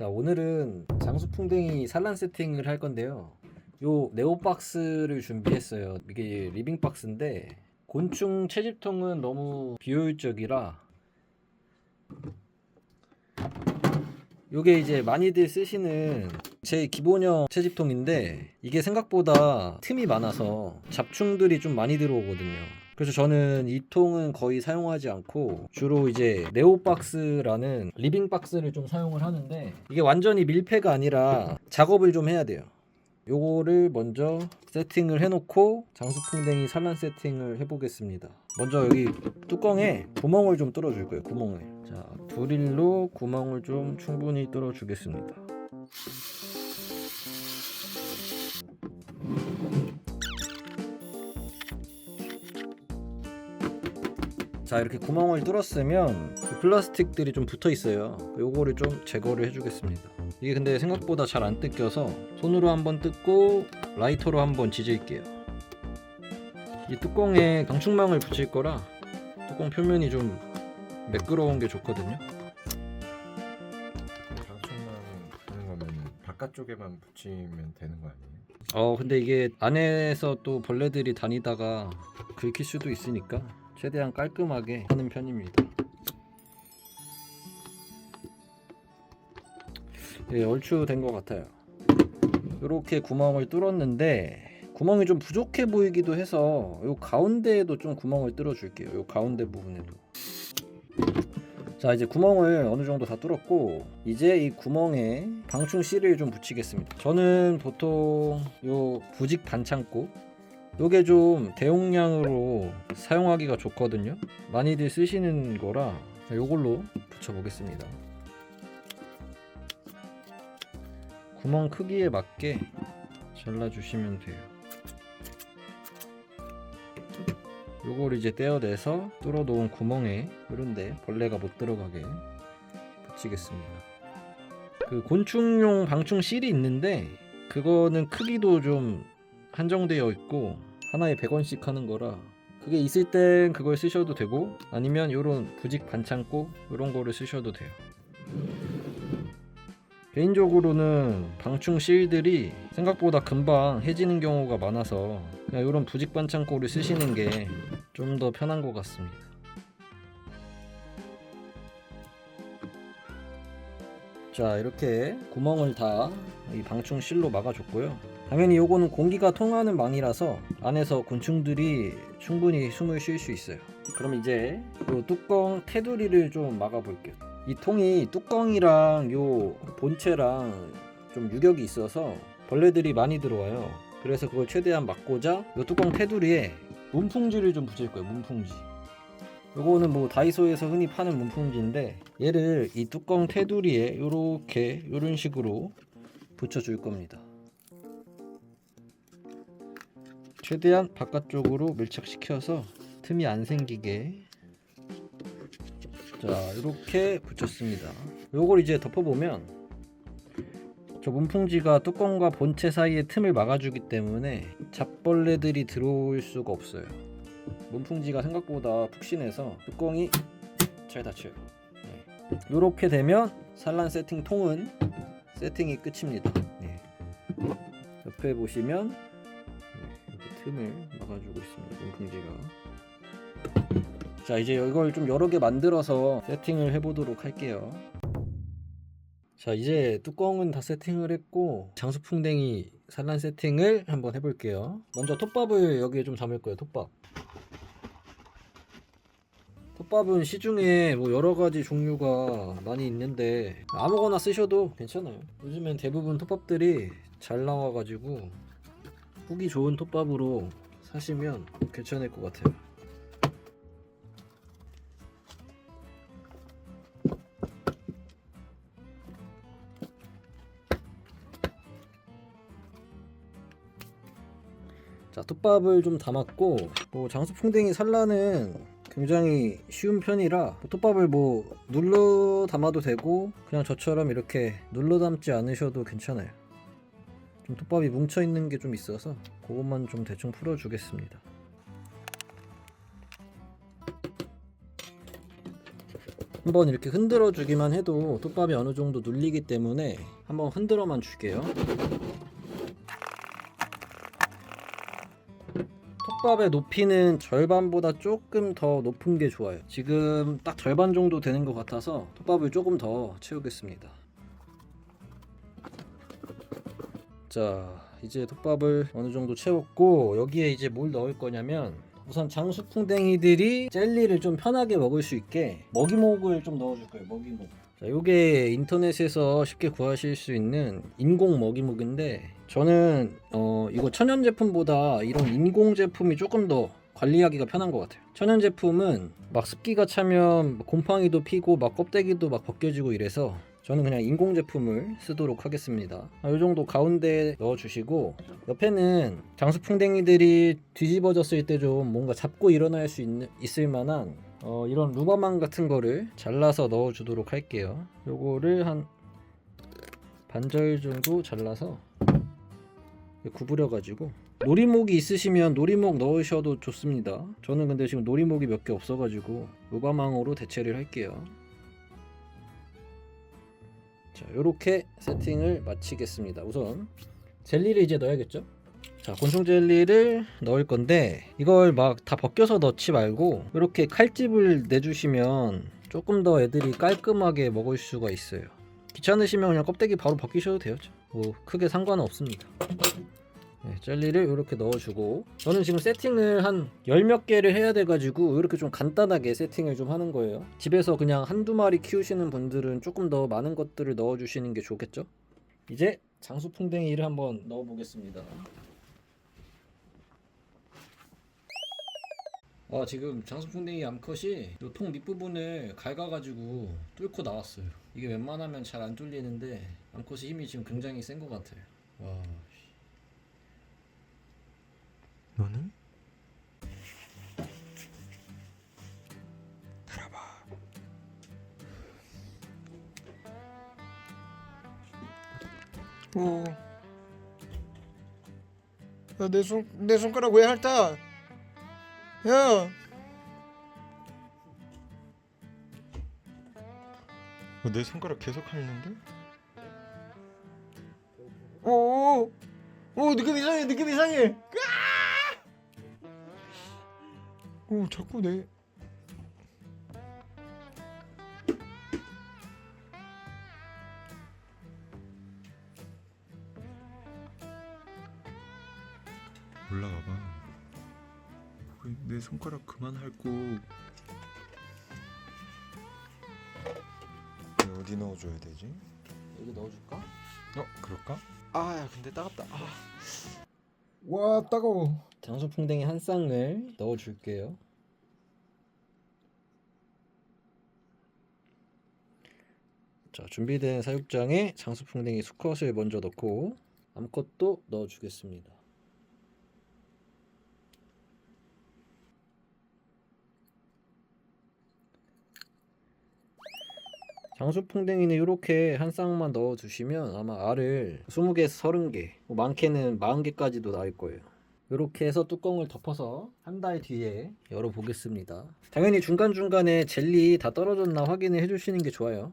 자, 오늘은 장수풍뎅이 산란 세팅을 할 건데요. 요 네오박스를 준비했어요. 이게 리빙박스인데 곤충 채집통은 너무 비효율적이라 요게 이제 많이들 쓰시는 제 기본형 채집통인데 이게 생각보다 틈이 많아서 잡충들이 좀 많이 들어오거든요. 그래서 저는 이 통은 거의 사용하지 않고 주로 이제 네오박스라는 리빙박스를 좀 사용을 하는데 이게 완전히 밀폐가 아니라 작업을 좀 해야 돼요. 요거를 먼저 세팅을 해놓고 장수풍뎅이 산란 세팅을 해보겠습니다. 먼저 여기 뚜껑에 구멍을 좀 뚫어줄 거예요. 구멍을. 자, 드릴로 구멍을 좀 충분히 뚫어주겠습니다. 자, 이렇게 구멍을 뚫었으면 그 플라스틱들이 좀 붙어 있어요. 요거를 좀 제거를 해주겠습니다. 이게 근데 생각보다 잘 안 뜯겨서 손으로 한번 뜯고 라이터로 한번 지질게요. 이 뚜껑에 방충망을 붙일 거라 뚜껑 표면이 좀 매끄러운 게 좋거든요. 방충망 하는 거면 바깥쪽에만 붙이면 되는 거 아니에요? 근데 이게 안에서 또 벌레들이 다니다가 긁힐 수도 있으니까 최대한 깔끔하게 하는 편입니다. 예, 얼추 된 것 같아요. 이렇게 구멍을 뚫었는데 구멍이 좀 부족해 보이기도 해서 요 가운데에도 좀 구멍을 뚫어 줄게요. 요 가운데 부분에도. 자, 이제 구멍을 어느 정도 다 뚫었고 이제 이 구멍에 방충 실을 좀 붙이겠습니다. 저는 보통 요 부직 반창고 요게 좀 대용량으로 사용하기가 좋거든요. 많이들 쓰시는 거라 요걸로 붙여 보겠습니다. 구멍 크기에 맞게 잘라주시면 돼요. 요걸 이제 떼어내서 뚫어 놓은 구멍에 이런데 벌레가 못 들어가게 붙이겠습니다. 그 곤충용 방충 실이 있는데 그거는 크기도 좀 한정되어 있고 하나에 100원씩 하는 거라 그게 있을 땐 그걸 쓰셔도 되고 아니면 요런 부직 반창고 이런 거를 쓰셔도 돼요. 개인적으로는 방충 실들이 생각보다 금방 해지는 경우가 많아서 그냥 이런 부직 반창고를 쓰시는 게 좀 더 편한 것 같습니다. 자, 이렇게 구멍을 다 이 방충 실로 막아줬고요. 당연히 요거는 공기가 통하는 망이라서 안에서 곤충들이 충분히 숨을 쉴 수 있어요. 그럼 이제 요 뚜껑 테두리를 좀 막아볼게요. 이 통이 뚜껑이랑 요 본체랑 좀 유격이 있어서 벌레들이 많이 들어와요. 그래서 그걸 최대한 막고자 요 뚜껑 테두리에 문풍지를 좀 붙일 거예요. 문풍지. 요거는 뭐 다이소에서 흔히 파는 문풍지인데 얘를 이 뚜껑 테두리에 요렇게 요런 식으로 붙여줄 겁니다. 최대한 바깥쪽으로 밀착시켜서 틈이 안 생기게. 자, 이렇게 붙였습니다. 요걸 이제 덮어보면 저 문풍지가 뚜껑과 본체 사이의 틈을 막아주기 때문에 잡벌레들이 들어올 수가 없어요. 문풍지가 생각보다 푹신해서 뚜껑이 잘 닫혀요. 네. 이렇게 되면 산란 세팅 통은 세팅이 끝입니다. 네. 옆에 보시면 이렇게 틈을 막아주고 있습니다. 문풍지가. 자, 이제 이걸 좀 여러 개 만들어서 세팅을 해보도록 할게요. 자, 이제 뚜껑은 다 세팅을 했고 장수풍뎅이 산란 세팅을 한번 해볼게요. 먼저 톱밥을 여기에 좀 담을 거예요. 톱밥은 시중에 뭐 여러 가지 종류가 많이 있는데 아무거나 쓰셔도 괜찮아요. 요즘엔 대부분 톱밥들이 잘 나와가지고 후기 좋은 톱밥으로 사시면 괜찮을 것 같아요. 자, 톱밥을 좀 담았고 뭐 장수풍뎅이 산란은 굉장히 쉬운 편이라 톱밥을 뭐 눌러 담아도 되고 그냥 저처럼 이렇게 눌러 담지 않으셔도 괜찮아요. 좀 톱밥이 뭉쳐 있는 게 좀 있어서 그것만 좀 대충 풀어 주겠습니다. 한번 이렇게 흔들어 주기만 해도 톱밥이 어느 정도 눌리기 때문에 한번 흔들어만 줄게요. 톱밥의 높이는 절반보다 조금 더 높은 게 좋아요. 지금 딱 절반 정도 되는 것 같아서 톱밥을 조금 더 채우겠습니다. 자, 이제 톱밥을 어느 정도 채웠고 여기에 이제 뭘 넣을 거냐면 우선 장수풍뎅이들이 젤리를 좀 편하게 먹을 수 있게 먹이목을 좀 넣어줄 거예요. 먹이목. 자, 요게 인터넷에서 쉽게 구하실 수 있는 인공 먹이목인데 저는 이거 천연 제품보다 이런 인공 제품이 조금 더 관리하기가 편한 것 같아요. 천연 제품은 막 습기가 차면 곰팡이도 피고 막 껍데기도 막 벗겨지고 이래서 저는 그냥 인공 제품을 쓰도록 하겠습니다. 이 정도 가운데 넣어주시고 옆에는 장수풍뎅이들이 뒤집어졌을 때 좀 뭔가 잡고 일어날 수 있을 만한 이런 루버망 같은 거를 잘라서 넣어주도록 할게요. 요거를 한 반절 정도 잘라서 구부려 가지고 놀이목이 있으시면 놀이목 넣으셔도 좋습니다. 저는 근데 지금 놀이목이 몇 개 없어 가지고 루버망으로 대체를 할게요. 자, 요렇게 세팅을 마치겠습니다. 우선 젤리를 이제 넣어야겠죠. 자, 곤충 젤리를 넣을 건데 이걸 막 다 벗겨서 넣지 말고 이렇게 칼집을 내주시면 조금 더 애들이 깔끔하게 먹을 수가 있어요. 귀찮으시면 그냥 껍데기 바로 벗기셔도 돼요. 뭐 크게 상관은 없습니다. 네, 젤리를 이렇게 넣어주고 저는 지금 세팅을 한 열 몇 개를 해야 돼가지고 이렇게 좀 간단하게 세팅을 좀 하는 거예요. 집에서 그냥 한두 마리 키우시는 분들은 조금 더 많은 것들을 넣어주시는 게 좋겠죠. 이제 장수풍뎅이를 한번 넣어보겠습니다. 지금 장수풍뎅이 암컷이 이 통 밑부분을 갉아가지고 뚫고 나왔어요. 이게 웬만하면 잘 안 뚫리는데 암컷의 힘이 지금 굉장히 센 것 같아요. 와. 너는? 들어봐. 오. 야, 내 손가락 왜 핥아? 야. 내 손가락 계속 핥는데? 오. 오, 느낌 이상해. 느낌 이상해. 오, 자꾸 내 올라가봐. 내 손가락 그만 핥고. 어디 넣어줘야 되지? 여기 넣어줄까? 그럴까? 야, 근데 따갑다. 와, 따가워. 장수풍뎅이 한 쌍을 넣어줄게요. 자, 준비된 사육장에 장수풍뎅이 수컷을 먼저 넣고 암컷도 넣어주겠습니다. 장수풍뎅이는 이렇게 한 쌍만 넣어주시면 아마 알을 20개에서 30개, 많게는 40개까지도 나올 거예요. 이렇게 해서 뚜껑을 덮어서 한 달 뒤에 열어보겠습니다. 당연히 중간중간에 젤리 다 떨어졌나 확인을 해주시는 게 좋아요.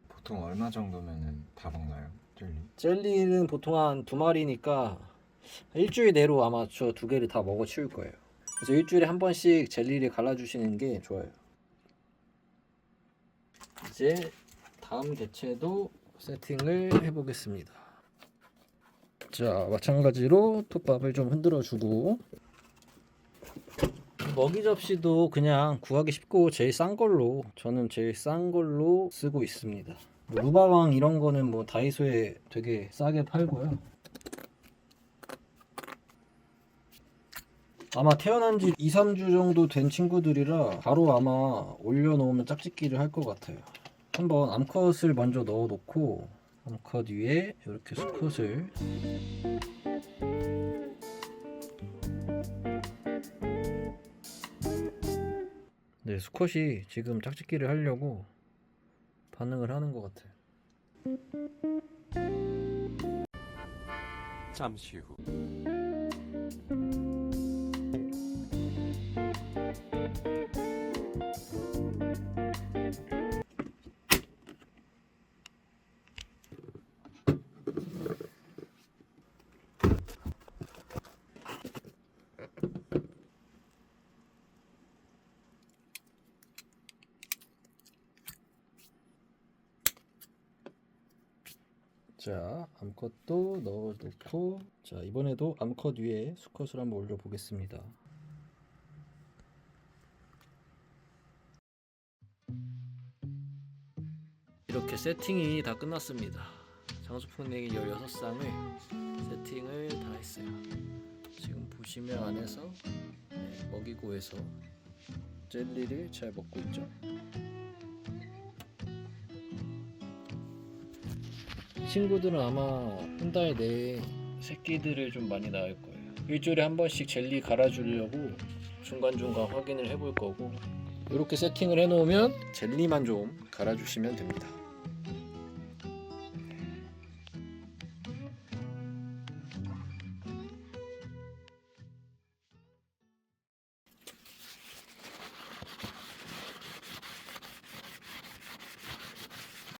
보통 얼마 정도면은 다 먹나요? 젤리? 젤리는 보통 한 2마리니까 일주일 내로 아마 저 2개를 다 먹어 치울 거예요. 그래서 일주일에 한 번씩 젤리를 갈아주시는 게 좋아요. 이제 다음 개체도 세팅을 해보겠습니다. 자, 마찬가지로 톱밥을 좀 흔들어 주고 먹이 접시도 그냥 구하기 쉽고 제일 싼 걸로, 저는 제일 싼 걸로 쓰고 있습니다. 루바왕 이런 거는 뭐 다이소에 되게 싸게 팔고요. 아마 태어난 지 2, 3주 정도 된 친구들이라 바로 아마 올려놓으면 짝짓기를 할 것 같아요. 한번 암컷을 먼저 넣어놓고 암컷 위에 이렇게 수컷을 네, 수컷이 지금 짝짓기를 하려고 반응을 하는 것 같아요. 잠시 후. 자, 암컷도 넣어놓고, 자, 이번에도 암컷 위에 수컷을 한번 올려보겠습니다. 이렇게 세팅이 다 끝났습니다. 장수풍뎅이 16쌍을 세팅을 다 했어요. 지금 보시면 안에서 먹이고에서 젤리를 잘 먹고 있죠. 친구들은 아마 한 달 내에 새끼들을 좀 많이 낳을 거예요. 일주일에 한 번씩 젤리 갈아주려고 중간중간 확인을 해볼 거고, 이렇게 세팅을 해놓으면 젤리만 좀 갈아주시면 됩니다.